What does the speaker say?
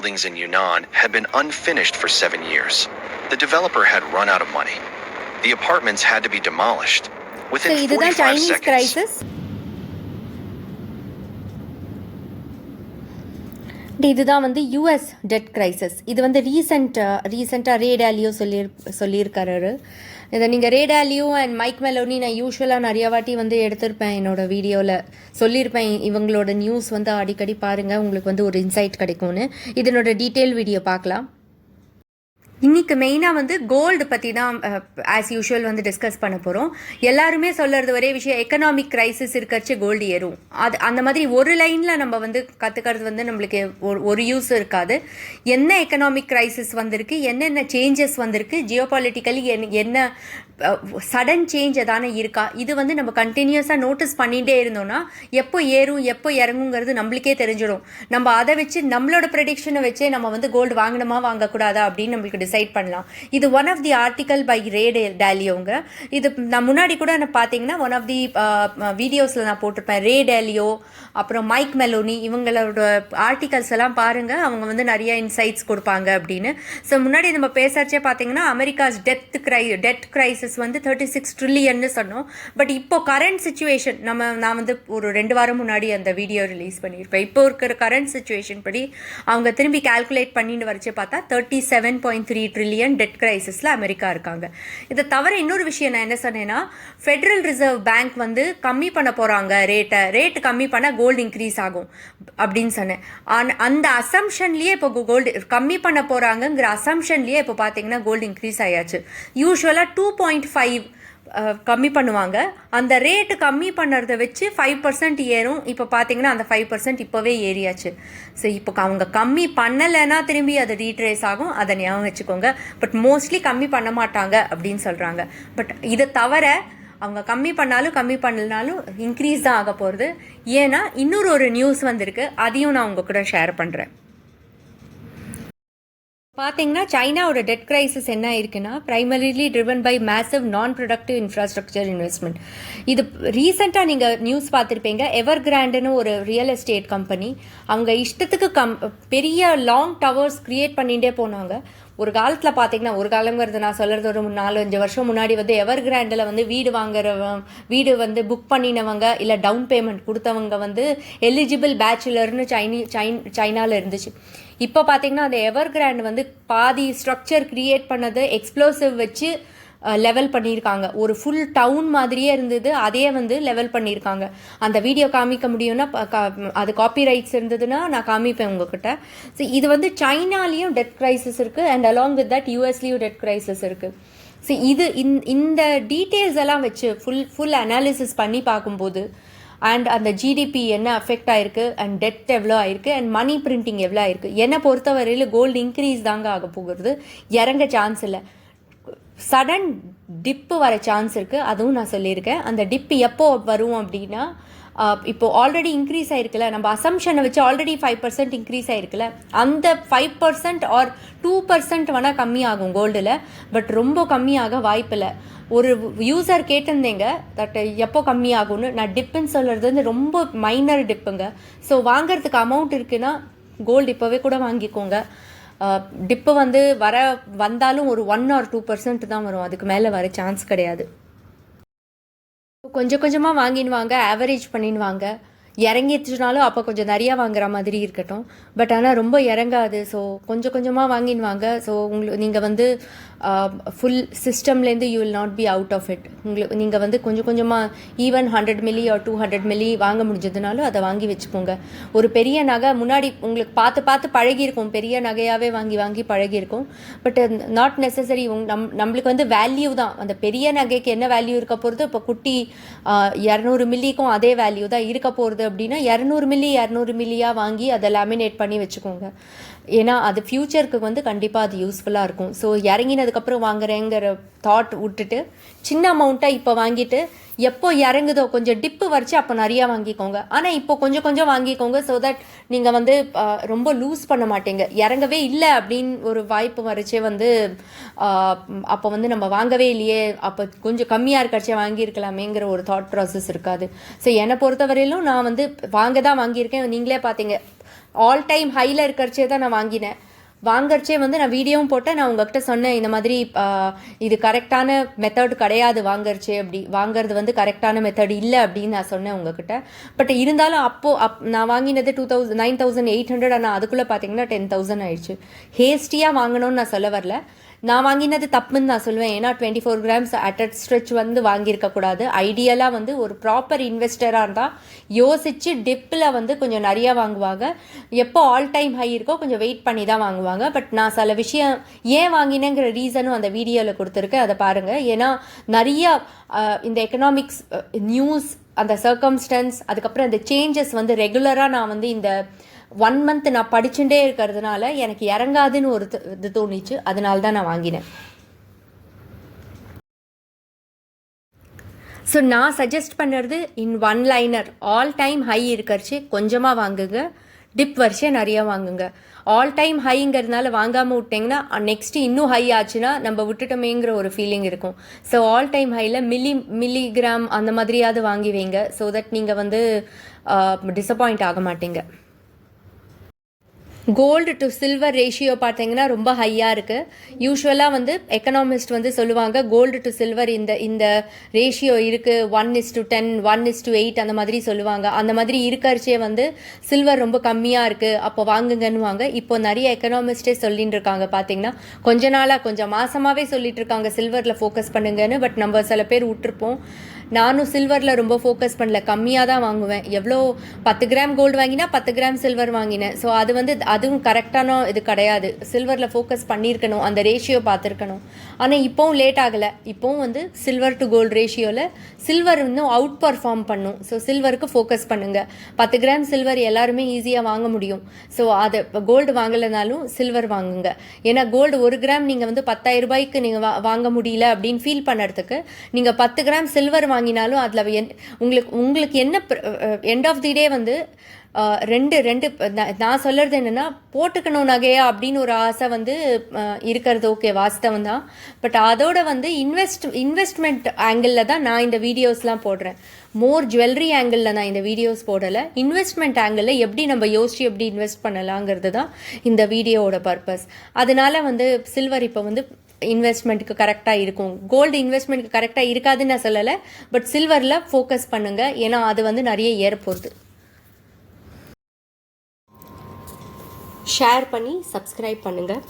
buildings in Yunnan had been unfinished for 7 years. The developer had run out of money. The apartments had to be demolished. Within 45 seconds. Crisis. இதுதான் வந்து US dead crisis. இது வந்து ரீசெண்டாக ரே டாலியோ சொல்லியிருக்காரு. இதை நீங்கள் ரே டாலியோ and mic Meloni நான் யூஸ்வலாக நிறையா வாட்டி வந்து எடுத்திருப்பேன் என்னோடய வீடியோவில் சொல்லியிருப்பேன். இவங்களோட நியூஸ் வந்து அடிக்கடி பாருங்கள், உங்களுக்கு வந்து ஒரு இன்சைட் கிடைக்கும்னு. இதனோட டீட்டெயில் வீடியோ பார்க்கலாம். இன்றைக்கி மெயினாக வந்து கோல்டு பற்றி தான் ஆஸ் யூஷுவல் வந்து டிஸ்கஸ் பண்ண போகிறோம். எல்லாருமே சொல்கிறது ஒரே விஷயம், எக்கனாமிக் க்ரைசிஸ் இருக்கிறச்சு கோல்டு ஏறும். அந்த மாதிரி ஒரு லைனில் நம்ம வந்து கற்றுக்கிறது வந்து நம்மளுக்கு ஒரு யூஸ் இருக்காது. என்ன எக்கனாமிக் க்ரைசிஸ் வந்திருக்கு, என்னென்ன சேஞ்சஸ் வந்திருக்கு, ஜியோபாலிட்டிக்கலி என்ன சடன் சேஞ்ச் எதானே இருக்கா, இது வந்து நம்ம கண்டினியூஸாக நோட்டீஸ் பண்ணிகிட்டே இருந்தோம்னா எப்போ ஏறும் எப்போ இறங்குங்கிறது நம்மளுக்கே தெரிஞ்சிடும். நம்ம அதை வச்சு நம்மளோட ப்ரெடிக்ஷனை வச்சே நம்ம வந்து கோல்டு வாங்கணுமா வாங்கக்கூடாதா அப்படின்னு நம்மளுக்கு டிசைட் பண்ணலாம். இது one of the article by Ray டாலியோங்க. இது நான் முன்னாடி கூட நான் பார்த்தீங்கன்னா ஒன் ஆஃப் தி வீடியோஸில் நான் போட்டிருப்பேன். ரே டாலியோ அப்புறம் மைக் மெலோனி இவங்களோட ஆர்டிகல்ஸ் எல்லாம் பாருங்கள், அவங்க வந்து நிறைய இன்சைட்ஸ் கொடுப்பாங்க அப்படின்னு. ஸோ முன்னாடி நம்ம பேசுகிறச்சே பார்த்தீங்கன்னா அமெரிக்காஸ் டெட் கிரைசிஸ் வந்து 36 ட்ரில்லியன்னு சொன்னோம். பட் இப்போ கரண்ட் சிச்சுவேஷன் நான் வந்து ஒரு 2 வாரம் முன்னாடி அந்த வீடியோ ரிலீஸ் பண்ணியிருப்பேன். இப்போ இருக்கிற கரண்ட் சிச்சுவேஷன் படி அவங்க திரும்பி கால்குலேட் பண்ணிட்டு வரைச்சு பார்த்தா 37.3 ட்ரில்லியன் டெட் கிரைசிஸில் அமெரிக்கா இருக்காங்க. இதை தவிர இன்னொரு விஷயம் நான் என்ன சொன்னேன்னா, ஃபெடரல் ரிசர்வ் பேங்க் வந்து கம்மி பண்ண போகிறாங்க, ரேட்டு கம்மி பண்ணால் கோல்டு இன்க்ரீஸ் ஆகும் அப்படின்னு சொன்னேன். அந்த அசம்ஷன்லேயே இப்போ கோல்டு கம்மி பண்ண போகிறாங்கங்கிற அசம்ஷன்லேயே இப்போ பார்த்தீங்கன்னா கோல்டு இன்க்ரீஸ் ஆயாச்சு. யூஸ்வலாக 2.5 கம்மி பண்ணுவாங்க. அந்த ரேட்டு கம்மி பண்ணுறத வச்சு 5% ஏறும். இப்போ பார்த்தீங்கன்னா அந்த 5% இப்போவே ஏறியாச்சு. ஸோ இப்போ அவங்க கம்மி பண்ணலைன்னா திரும்பி அது ரீட்ரேஸ் ஆகும், அதை ஞாபகம் வச்சுக்கோங்க. பட் மோஸ்ட்லி கம்மி பண்ண மாட்டாங்க அப்படின்னு சொல்கிறாங்க. பட் இதை தவிர அவங்க கம்மி பண்ணாலும் கம்மி பண்ணலனாலும் இன்க்ரீஸ் தான் ஆக போகிறது. ஏன்னா இன்னொரு நியூஸ் வந்திருக்கு, அதையும் நான் உங்கள் கூட ஷேர் பண்ணுறேன். பார்த்தீங்கன்னா சைனாவோட டெட் கிரைசிஸ் என்ன இருக்குன்னா, ப்ரைமரிலி ட்ரிவன் பை மேசிவ் நான் ப்ரொடக்டிவ் இன்ஃப்ராஸ்ட்ரக்சர் இன்வெஸ்ட்மெண்ட். இது ரீசெண்டாக நீங்கள் நியூஸ் பார்த்துருப்பீங்க. எவர் கிராண்டுன்னு ஒரு ரியல் எஸ்டேட் கம்பெனி, அவங்க இஷ்டத்துக்கு பெரிய லாங் டவர்ஸ் க்ரியேட் பண்ணிகிட்டே போனாங்க. ஒரு காலத்தில் பார்த்தீங்கன்னா, ஒரு காலங்கிறது நான் சொல்கிறது ஒரு 4-5 வருஷம் முன்னாடி வந்து எவர் கிராண்டில் வந்து வீடு வந்து புக் பண்ணினவங்க இல்லை டவுன் பேமெண்ட் கொடுத்தவங்க வந்து எலிஜிபிள் பேச்சுலர்னு சைனாவில் இருந்துச்சு. இப்போ பார்த்தீங்கன்னா அந்த எவர் கிராண்ட் வந்து பாதி ஸ்ட்ரக்சர் க்ரியேட் பண்ணது எக்ஸ்ப்ளோசிவ் வச்சு லெவல் பண்ணியிருக்காங்க. ஒரு ஃபுல் டவுன் மாதிரியே இருந்தது, அதே வந்து லெவல் பண்ணியிருக்காங்க. அந்த வீடியோ காமிக்க முடியும்னா அது காப்பி ரைட்ஸ் இருந்ததுன்னா நான் காமிப்பேன் உங்ககிட்ட. ஸோ இது வந்து சைனாலேயும் டெட் கிரைசிஸ் இருக்குது அண்ட் அலாங் வித் தட் யூஎஸ்லேயும் டெட் கிரைசிஸ் இருக்குது. ஸோ இந்த டீட்டெயில்ஸ் எல்லாம் வச்சு ஃபுல் அனாலிசிஸ் பண்ணி பார்க்கும்போது அண்ட் அந்த ஜிடிபி என்ன அஃபெக்ட் ஆகிருக்கு அண்ட் டெட் எவ்வளோ ஆயிருக்கு அண்ட் மணி பிரிண்டிங் எவ்வளோ ஆயிருக்கு, என்னை பொறுத்தவரையில் கோல்டு இன்க்ரீஸ் தாங்க ஆக போகிறது, இறங்க சான்ஸ் இல்லை. சடன் டிப்பு வர சான்ஸ் இருக்குது, அதுவும் நான் சொல்லியிருக்கேன். அந்த டிப்பு எப்போ வரும் அப்படின்னா, இப்போது ஆல்ரெடி இன்க்ரீஸ் ஆகிருக்குல்ல, நம்ம அசம்ஷனை வச்சு ஆல்ரெடி 5% இன்க்ரீஸ் ஆகிருக்குல்ல, அந்த 5% ஆர் 2% வேணால் கம்மியாகும் கோல்டில். பட் ரொம்ப கம்மியாக வாய்ப்பில்லை. ஒரு யூசர் கேட்டிருந்தேங்க தட் எப்போ கம்மியாகும்னு. நான் டிப்புன்னு சொல்கிறது வந்து ரொம்ப மைனர் டிப்புங்க. ஸோ வாங்கிறதுக்கு அமௌண்ட் இருக்குன்னா கோல்டு இப்போவே கூட வாங்கிக்கோங்க. டிப்பு வந்து வந்தாலும் ஒரு 1 or 2% தான் வரும், அதுக்கு மேலே வர சான்ஸ் கிடையாது. கொஞ்சம் கொஞ்சமாக வாங்கிடுவாங்க, ஆவரேஜ் பண்ணிடுவாங்க. இறங்கிடுச்சுனாலும் அப்போ கொஞ்சம் நிறையா வாங்குற மாதிரி இருக்கட்டும். பட் ஆனால் ரொம்ப இறங்காது. ஸோ கொஞ்சம் கொஞ்சமாக வாங்கிடுவாங்க. ஸோ நீங்கள் வந்து ஃபுல் சிஸ்டம்லேருந்து you will not be out of it. நீங்கள் வந்து கொஞ்சம் கொஞ்சமாக ஈவன் 100 மில்லி ஆர் 200 மில்லி வாங்க முடிஞ்சதுனாலும் அதை வாங்கி வச்சுக்கோங்க. ஒரு பெரிய நகை முன்னாடி உங்களுக்கு பார்த்து பழகியிருக்கும், பெரிய நகையாகவே வாங்கி பழகியிருக்கும். But not necessary. நம்மளுக்கு வந்து வேல்யூ தான், அந்த பெரிய நகைக்கு என்ன வேல்யூ இருக்க போகிறது, இப்போ குட்டி 200 மில்லிக்கும் அதே வேல்யூ தான் இருக்க போகிறது. அப்படின்னா 200 மில்லியாக வாங்கி அதை லேமினேட் பண்ணி வச்சுக்கோங்க. ஏன்னா அது ஃப்யூச்சருக்கு வந்து கண்டிப்பாக அது யூஸ்ஃபுல்லாக இருக்கும். ஸோ இறங்கினதுக்கப்புறம் வாங்குறேங்கிற தாட் விட்டுட்டு சின்ன அமௌண்ட்டாக இப்போ வாங்கிட்டு எப்போ இறங்குதோ கொஞ்சம் டிப்பு வரைச்சி அப்போ நிறையா வாங்கிக்கோங்க. ஆனால் இப்போ கொஞ்சம் வாங்கிக்கோங்க. ஸோ தட் நீங்கள் வந்து ரொம்ப லூஸ் பண்ண மாட்டீங்க. இறங்கவே இல்லை அப்படின்னு ஒரு வாய்ப்பு வரைச்சே வந்து அப்போ வந்து நம்ம வாங்கவே இல்லையே, அப்போ கொஞ்சம் கம்மியாக இருக்கச்சே வாங்கியிருக்கலாமேங்கிற ஒரு தாட் ப்ராசஸ் இருக்காது. ஸோ என்னை பொறுத்தவரையிலும் நான் வந்து வாங்க தான் வாங்கியிருக்கேன். நீங்களே பார்த்தீங்க ஆல் டைம் ஹையில் இருக்கிறச்சே தான் நான் வாங்கினேன். வாங்கறச்சே வந்து நான் வீடியோவும் போட்டேன். நான் உங்ககிட்ட சொன்னேன் இந்த மாதிரி இது கரெக்டான மெத்தட் கிடையாது வாங்கறச்சே, அப்படி வாங்கிறது வந்து கரெக்டான மெத்தட் இல்லை அப்படின்னு நான் சொன்னேன் உங்ககிட்ட. பட் இருந்தாலும் நான் வாங்கினது 9,800. ஆனால் அதுக்குள்ளே பார்த்தீங்கன்னா 10,000 ஆயிடுச்சு. ஹேஸ்டியாக வாங்கணும்னு நான் சொல்ல வரல, நான் வாங்கினது தப்புன்னு நான் சொல்லுவேன். ஏன்னா 24 grams அட் ஸ்ட்ரெச் வந்து வாங்கியிருக்கக்கூடாது. ஐடியலாக வந்து ஒரு ப்ராப்பர் இன்வெஸ்டராக இருந்தால் யோசித்து டிப்பில் வந்து கொஞ்சம் நிறையா வாங்குவாங்க. எப்போ ஆல் டைம் ஹை இருக்கோ கொஞ்சம் வெயிட் பண்ணி தான் வாங்குவாங்க. பட் நான் சில விஷயம் ஏன் வாங்கினேங்கிற ரீசனும் அந்த வீடியோவில் கொடுத்துருக்கேன், அதை பாருங்கள். ஏன்னா நிறையா இந்த எக்கனாமிக்ஸ் நியூஸ், அந்த சர்க்கம்ஸ்டன்ஸ், அதுக்கப்புறம் இந்த சேஞ்சஸ் வந்து ரெகுலராக நான் வந்து இந்த 1 month நான் படிச்சுட்டே இருக்கிறதுனால எனக்கு இறங்காதுன்னு ஒரு இது தோணிச்சு. அதனால தான் நான் வாங்கினேன். ஸோ நான் சஜஸ்ட் பண்ணுறது in one liner, all time high இருக்கிறச்சு கொஞ்சமாக வாங்குங்க, டிப் வருஷம் நிறையா வாங்குங்க. ஆல் டைம் ஹைங்கிறதுனால வாங்காமல் விட்டிங்கன்னா நெக்ஸ்ட்டு இன்னும் ஹை ஆச்சுன்னா நம்ம விட்டுட்டோமேங்கிற ஒரு ஃபீலிங் இருக்கும். ஸோ ஆல் டைம் ஹையில் மில்லிகிராம் அந்த மாதிரியாவது வாங்கி வைங்க. ஸோ தட் நீங்கள் வந்து டிசப்பாயிண்ட் ஆக மாட்டீங்க. கோல்டு டு சில்வர் ரேஷியோ பார்த்தீங்கன்னா ரொம்ப ஹையாக இருக்குது. யூஸ்வலாக வந்து எக்கனாமிஸ்ட் வந்து சொல்லுவாங்க கோல்டு டு சில்வர் இந்த ரேஷியோ இருக்குது, 1:10, 1:8 அந்த மாதிரி சொல்லுவாங்க. அந்த மாதிரி இருக்கிறச்சே வந்து சில்வர் ரொம்ப கம்மியாக இருக்குது, அப்போ வாங்குங்கன்னுவாங்க. இப்போ நிறைய எக்கனாமிஸ்டே சொல்லிட்டு இருக்காங்க. பார்த்தீங்கன்னா கொஞ்சம் மாதமாகவே சொல்லிட்டு இருக்காங்க சில்வரில் ஃபோக்கஸ் பண்ணுங்கன்னு. பட் நம்ம சில பேர் விட்டுருப்போம். நானும் சில்வரில் ரொம்ப ஃபோக்கஸ் பண்ணல, கம்மியாக தான் வாங்குவேன். எவ்வளோ 10 கிராம் கோல்டு வாங்கினா 10 கிராம் சில்வர் வாங்கினேன். ஸோ அது வந்து அதுவும் கரெக்டான இது கிடையாது. சில்வரில் ஃபோக்கஸ் பண்ணியிருக்கணும், அந்த ரேஷியோ பார்த்துருக்கணும். ஆனால் இப்போவும் லேட் ஆகலை. இப்போவும் வந்து சில்வர் டு கோல்டு ரேஷியோவில் சில்வர் இன்னும் அவுட் பர்ஃபார்ம் பண்ணும். ஸோ சில்வருக்கு ஃபோக்கஸ் பண்ணுங்கள். 10 கிராம் சில்வர் எல்லாருமே ஈஸியாக வாங்க முடியும். ஸோ அதை கோல்டு வாங்கலைனாலும் சில்வர் வாங்குங்க. ஏன்னா கோல்டு 1 கிராம் நீங்கள் வந்து 10,000 ரூபாய்க்கு நீங்கள் வாங்க முடியல அப்படின்னு ஃபீல் பண்ணுறதுக்கு நீங்கள் 10 கிராம் சில்வர் வாங்கினாலும் அதில் உங்களுக்கு என்ன எண்ட் ஆஃப் தி டே வந்து ரெண்டு நான் சொல்கிறது என்னென்னா போட்டுக்கணும் நகையா அப்படின்னு ஒரு ஆசை வந்து இருக்கிறது ஓகே, வாஸ்தவம் தான். பட் அதோட வந்து இன்வெஸ்ட்மெண்ட் ஆங்கிளில் தான் நான் இந்த வீடியோஸ்லாம் போடுறேன். மோர் ஜுவல்லரி ஆங்கிளில் நான் இந்த வீடியோஸ் போடலை. இன்வெஸ்ட்மெண்ட் ஆங்கிளில் எப்படி நம்ம யோசிச்சு எப்படி இன்வெஸ்ட் பண்ணலாங்கிறது தான் இந்த வீடியோவோட பர்பஸ். அதனால வந்து சில்வர் இப்போ வந்து இன்வெஸ்ட்மெண்ட்டுக்கு கரெக்டாக இருக்கும். கோல்டு இன்வெஸ்ட்மெண்ட்டுக்கு கரெக்டாக இருக்காதுன்னு நான் சொல்லலை. பட் சில்வரில் ஃபோக்கஸ் பண்ணுங்கள், ஏன்னா அது வந்து நிறைய ஏற போகுது. ஷேர் பண்ணி சப்ஸ்கிரைப் பண்ணுங்கள்.